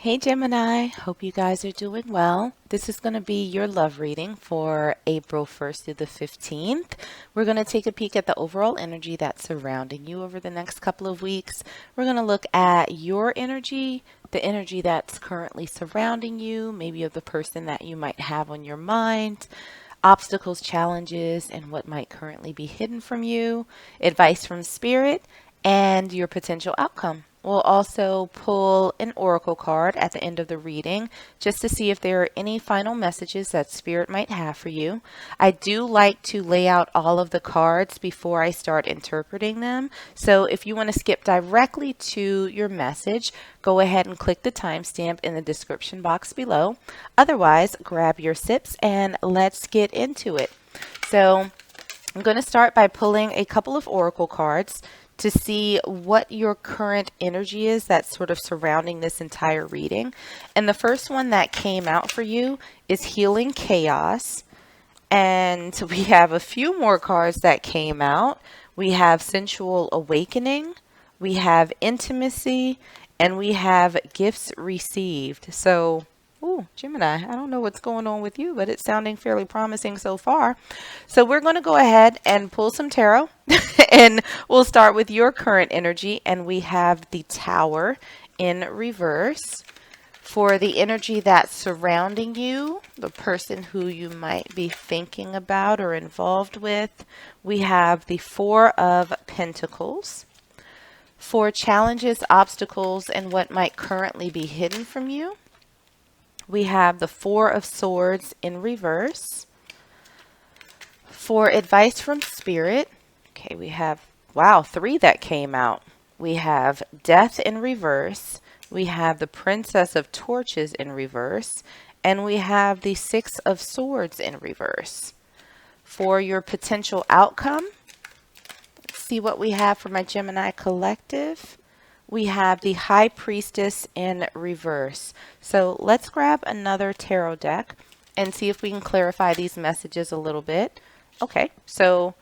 Hey Gemini, hope you guys are doing well. This is going to be your love reading for April 1st through the 15th. We're going to take a peek at the overall energy that's surrounding you over the next couple of weeks. We're going to look at your energy, the energy that's currently surrounding you, maybe of the person that you might have on your mind, obstacles, challenges, and what might currently be hidden from you, advice from spirit, and your potential outcome. We'll also pull an oracle card at the end of the reading just to see if there are any final messages that Spirit might have for you. I do like to lay out all of the cards before I start interpreting them. So if you want to skip directly to your message, go ahead and click the timestamp in the description box below. Otherwise, grab your sips and let's get into it. So I'm going to start by pulling a couple of oracle cards to see what your current energy is that's sort of surrounding this entire reading. And the first one that came out for you is Healing Chaos. And we have a few more cards that came out. We have Sensual Awakening, we have Intimacy, and we have Gifts Received. So ooh, Gemini, I don't know what's going on with you, but it's sounding fairly promising so far. So we're going to go ahead and pull some tarot and we'll start with your current energy. And we have the Tower in reverse. For the energy that's surrounding you, the person who you might be thinking about or involved with, we have the Four of Pentacles. For challenges, obstacles, and what might currently be hidden from you, we have the Four of Swords in reverse. For advice from Spirit, okay, we have, wow, three that came out. We have Death in reverse. We have the Princess of Torches in reverse. And we have the Six of Swords in reverse. For your potential outcome, let's see what we have for my Gemini collective. We have the High Priestess in reverse. So let's grab another tarot deck and see if we can clarify these messages a little bit. Okay, so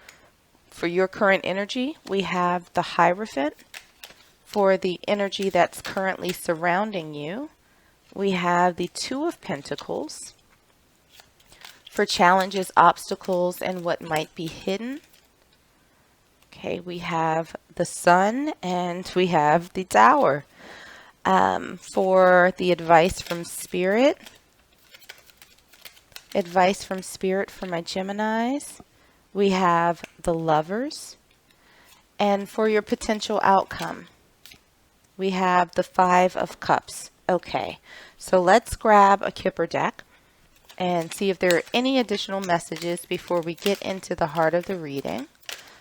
for your current energy, we have the Hierophant. For the energy that's currently surrounding you, we have the Two of Pentacles. For challenges, obstacles, and what might be hidden, okay, we have the Sun and we have the Tower. For the advice from Spirit for my Geminis, we have the Lovers. And for your potential outcome, we have the Five of Cups. Okay, so let's grab a Kipper deck and see if there are any additional messages before we get into the heart of the reading.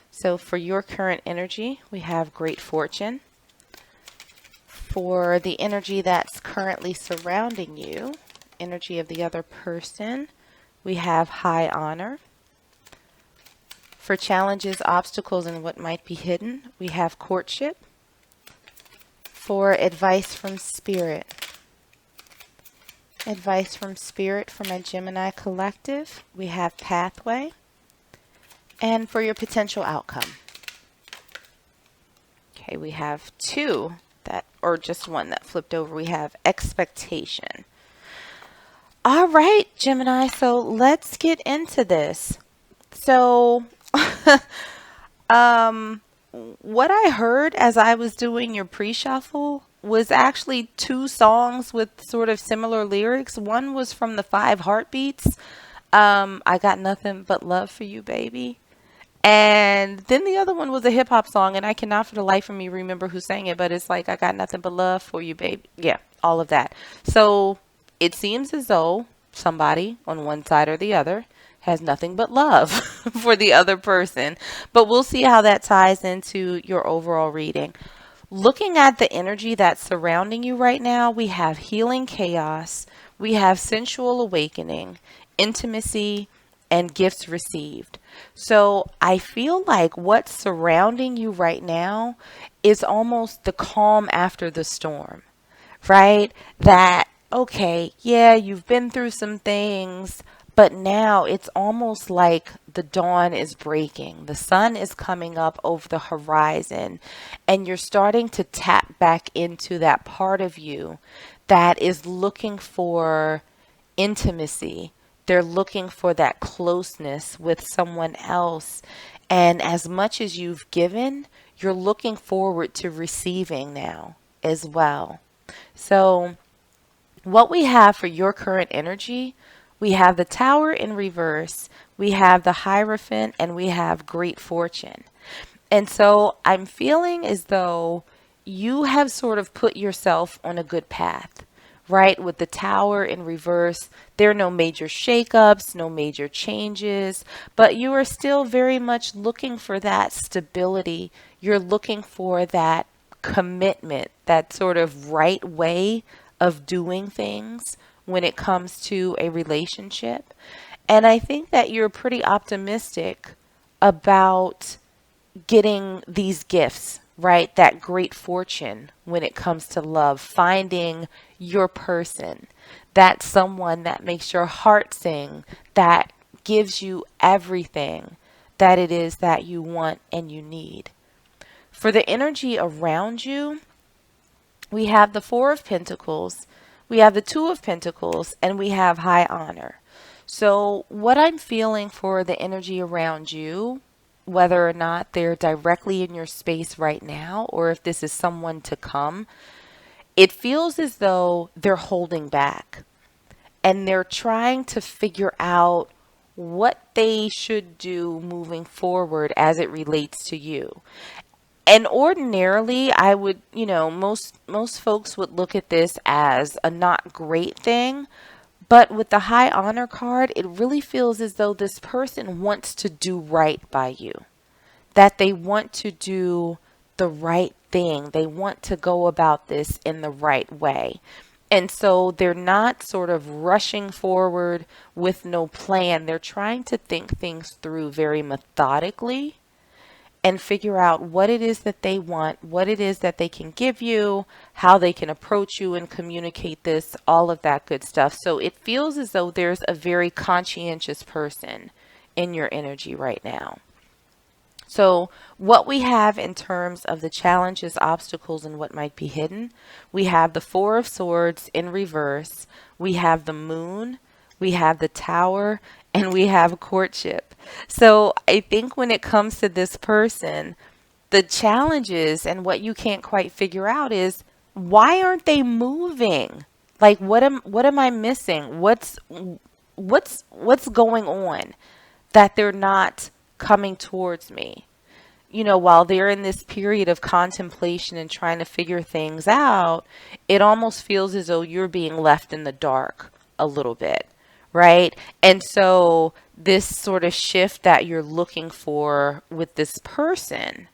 So for your current energy, we have Great Fortune. For the energy that's currently surrounding you, energy of the other person, we have High Honor. For challenges, obstacles, and what might be hidden, we have Courtship. For advice from Spirit for my Gemini collective, we have Pathway. And for your potential outcome, okay, we have two that, or just one that flipped over. We have Expectation. All right, Gemini, so let's get into this. So what I heard as I was doing your pre-shuffle was actually two songs with sort of similar lyrics. One was from the Five Heartbeats, I Got Nothing But Love for You, Baby. And then the other one was a hip hop song, and I cannot for the life of me remember who sang it, but it's like, I got nothing but love for you, baby. Yeah, all of that. So it seems as though somebody on one side or the other has nothing but love for the other person. But we'll see how that ties into your overall reading. Looking at the energy that's surrounding you right now, we have Healing Chaos, we have Sensual Awakening, Intimacy, and Gifts Received. So I feel like what's surrounding you right now is almost the calm after the storm, right? That, okay, yeah, you've been through some things, But now it's almost like the dawn is breaking. The sun is coming up over the horizon, and you're starting to tap back into that part of you that is looking for intimacy. They're looking for that closeness with someone else. And as much as you've given, you're looking forward to receiving now as well. So, what we have for your current energy, we have the Tower in reverse, we have the Hierophant, and we have Great Fortune. And so I'm feeling as though you have sort of put yourself on a good path, right? With the Tower in reverse, there are no major shakeups, no major changes, but you are still very much looking for that stability. You're looking for that commitment, that sort of right way of doing things when it comes to a relationship. And I think that you're pretty optimistic about getting these gifts, right? That great fortune when it comes to love, finding your person, that someone that makes your heart sing, that gives you everything that it is that you want and you need. For the energy around you, we have the Four of Pentacles, we have the Two of Pentacles, and we have High Honor. So, what I'm feeling for the energy around you, whether or not they're directly in your space right now, or if this is someone to come, it feels as though they're holding back and they're trying to figure out what they should do moving forward as it relates to you. And ordinarily, I would, most folks would look at this as a not great thing. But with the High Honor card, it really feels as though this person wants to do right by you, that they want to do the right thing. They want to go about this in the right way. And so they're not sort of rushing forward with no plan. They're trying to think things through very methodically and figure out what it is that they want, what it is that they can give you, how they can approach you and communicate this, all of that good stuff. So it feels as though there's a very conscientious person in your energy right now. So what we have in terms of the challenges, obstacles, and what might be hidden, we have the Four of Swords in reverse, we have the Moon, we have the Tower, and we have courtship. So I think when it comes to this person, the challenges and what you can't quite figure out is, why aren't they moving? Like, what am I missing? What's going on that they're not coming towards me? While they're in this period of contemplation and trying to figure things out, it almost feels as though you're being left in the dark a little bit, right? And so this sort of shift that you're looking for with this person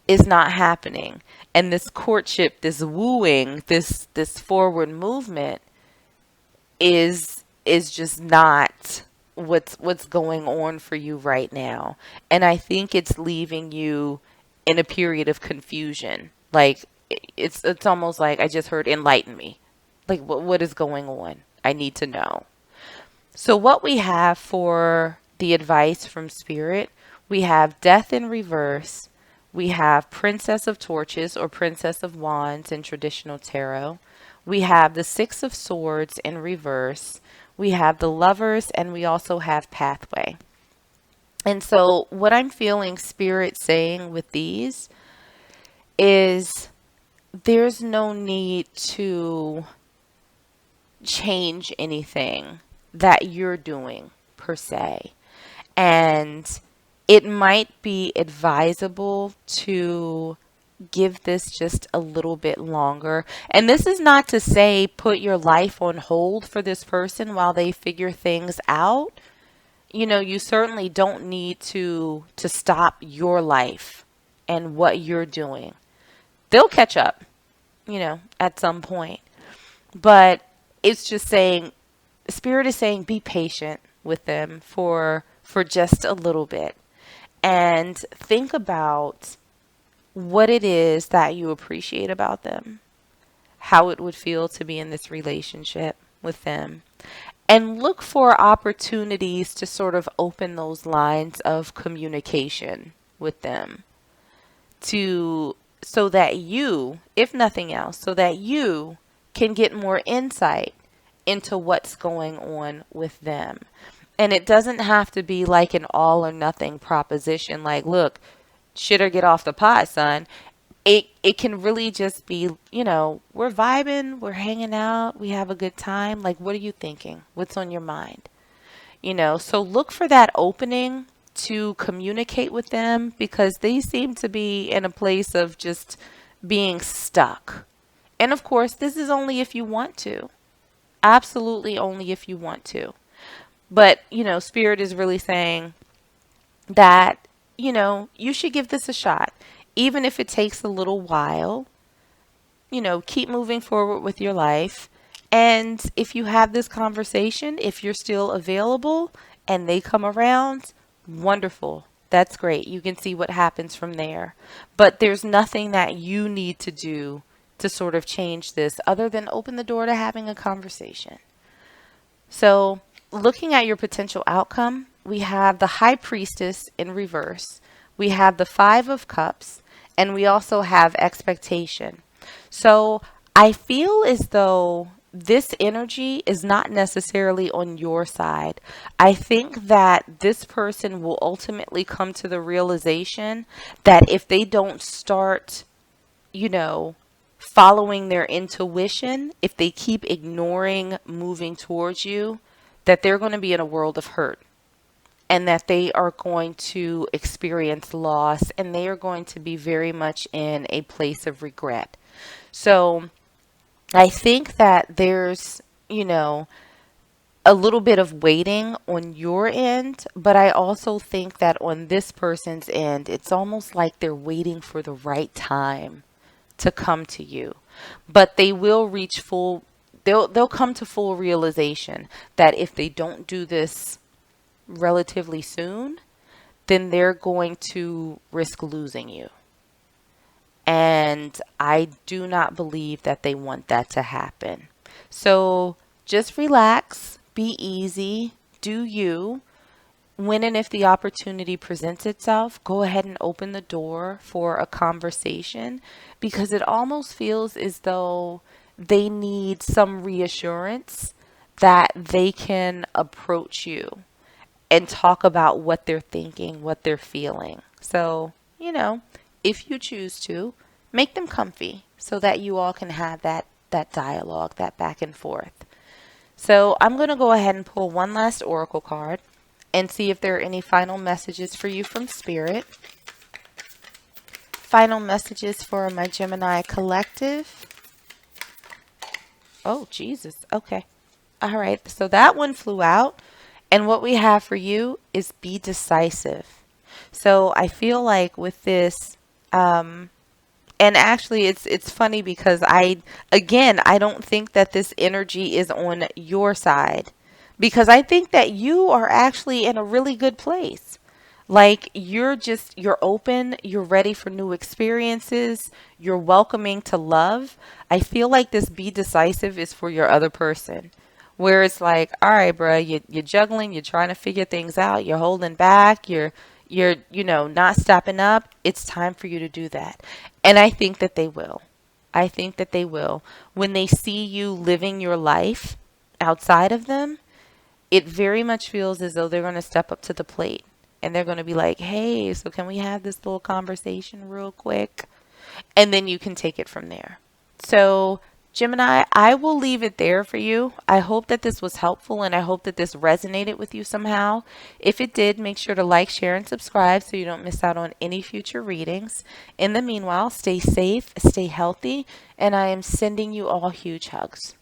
is not happening. And this courtship, this wooing, this forward movement is just not what's going on for you right now. And I think it's leaving you in a period of confusion. Like, it's almost like I just heard enlighten me. Like, what is going on? I need to know. So what we have for the advice from Spirit, we have Death in reverse. We have Princess of Torches or Princess of Wands in traditional tarot. We have the Six of Swords in reverse. We have the Lovers, and we also have Pathway. And so what I'm feeling Spirit saying with these is there's no need to change anything that you're doing per se. And it might be advisable to give this just a little bit longer. And this is not to say put your life on hold for this person while they figure things out. You certainly don't need to stop your life and what you're doing. They'll catch up, at some point. But it's just saying, Spirit is saying be patient with them for just a little bit. And think about what it is that you appreciate about them, how it would feel to be in this relationship with them. and look for opportunities to sort of open those lines of communication with them to so that you, if nothing else, so that you can get more insight into what's going on with them. And it doesn't have to be like an all or nothing proposition like, look, shit or get off the pot, son. It can really just be, we're vibing, we're hanging out, we have a good time. Like, what are you thinking? What's on your mind? So look for that opening to communicate with them because they seem to be in a place of just being stuck. And of course, this is only if you want to. Absolutely only if you want to. But, Spirit is really saying that, you should give this a shot. Even if it takes a little while, keep moving forward with your life. And if you have this conversation, if you're still available and they come around, wonderful. That's great. You can see what happens from there. But there's nothing that you need to do to sort of change this other than open the door to having a conversation. So, looking at your potential outcome, we have the High Priestess in reverse. We have the Five of Cups, and we also have expectation. So I feel as though this energy is not necessarily on your side. I think that this person will ultimately come to the realization that if they don't start, following their intuition, if they keep ignoring moving towards you, that they're going to be in a world of hurt and that they are going to experience loss and they are going to be very much in a place of regret. So I think that there's, a little bit of waiting on your end, but I also think that on this person's end, it's almost like they're waiting for the right time to come to you. But they will reach they'll come to full realization that if they don't do this relatively soon, then they're going to risk losing you. And I do not believe that they want that to happen. So just relax, be easy, do you. When and if the opportunity presents itself, go ahead and open the door for a conversation because it almost feels as though they need some reassurance that they can approach you and talk about what they're thinking, what they're feeling. So, if you choose to, make them comfy so that you all can have that dialogue, that back and forth. So I'm going to go ahead and pull one last oracle card and see if there are any final messages for you from Spirit. Final messages for my Gemini collective. Oh, Jesus. Okay. All right. So that one flew out. And what we have for you is be decisive. So I feel like with this, and actually it's funny because I don't think that this energy is on your side because I think that you are actually in a really good place. Like you're open, you're ready for new experiences, you're welcoming to love. I feel like this be decisive is for your other person. Where it's like, all right, bro, you're juggling, you're trying to figure things out, you're holding back, you're not stopping up. It's time for you to do that. And I think that they will. I think that they will. When they see you living your life outside of them, it very much feels as though they're going to step up to the plate. And they're going to be like, hey, so can we have this little conversation real quick? And then you can take it from there. So Gemini, I will leave it there for you. I hope that this was helpful and I hope that this resonated with you somehow. If it did, make sure to like, share, and subscribe so you don't miss out on any future readings. In the meanwhile, stay safe, stay healthy, and I am sending you all huge hugs.